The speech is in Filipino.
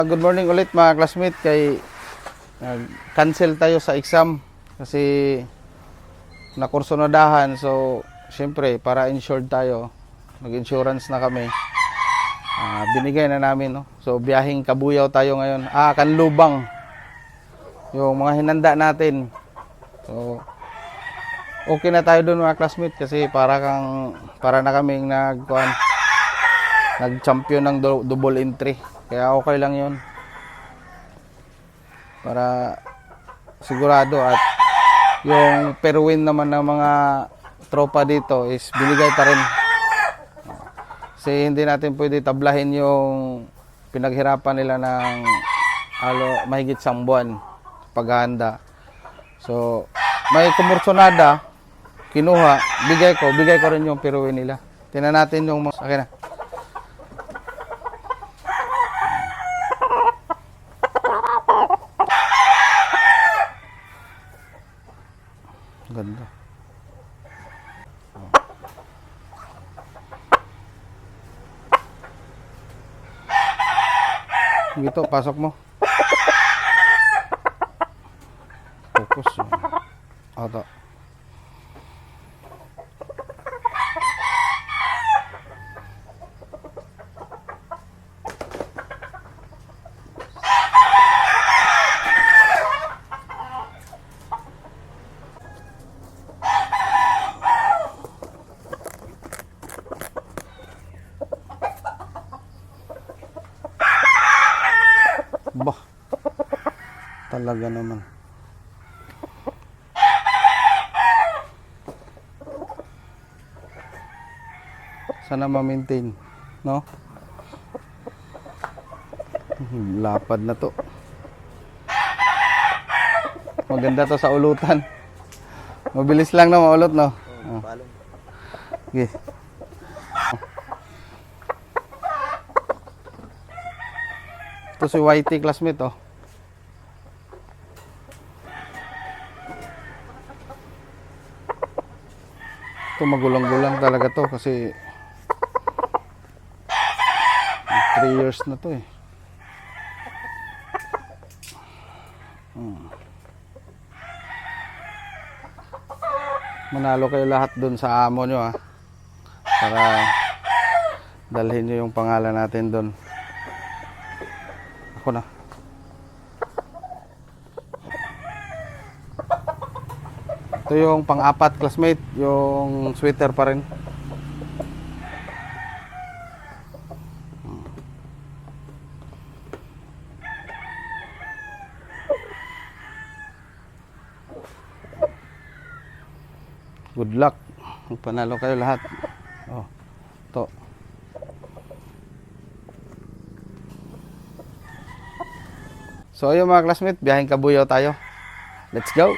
Good morning ulit mga classmate. Cancel tayo sa exam kasi nakursunadahan. So syempre para insured tayo, nag-insurance na kami. Binigay na namin, no? So biyaheng Kabuyaw tayo ngayon. Kanlubang yung mga hinanda natin. So okay na tayo doon mga classmate kasi para na kaming nag-champion ng double entry. Kaya okay lang yun. Para sigurado at yung per win naman ng mga tropa dito is binigay pa rin. Kasi hindi natin pwede tablahin yung pinaghirapan nila ng mahigit 1 buwan paghahanda. So may kumursonada, kinuha, bigay ko rin yung per win nila. Tingnan natin yung okay na. Ganda. Gitu, pasok mo. Fokus. Auto. Bah, talaga naman. Sana ma-maintain, no? Lapad na to. Maganda to sa ulutan. Mabilis lang na maulot, no? Okay. Ito si YT classmate, oh. Ito magulang-gulang talaga to kasi 3 years na to eh. Manalo kayo lahat dun sa amo nyo, ha, para dalhin nyo yung pangalan natin dun. Ako na. Ito yung pang-apat classmate, yung sweater pa rin. Good luck. Panalo kayo lahat. Oh, to. So ayun mga classmate, biyaheng Kabuyaw tayo. Let's go!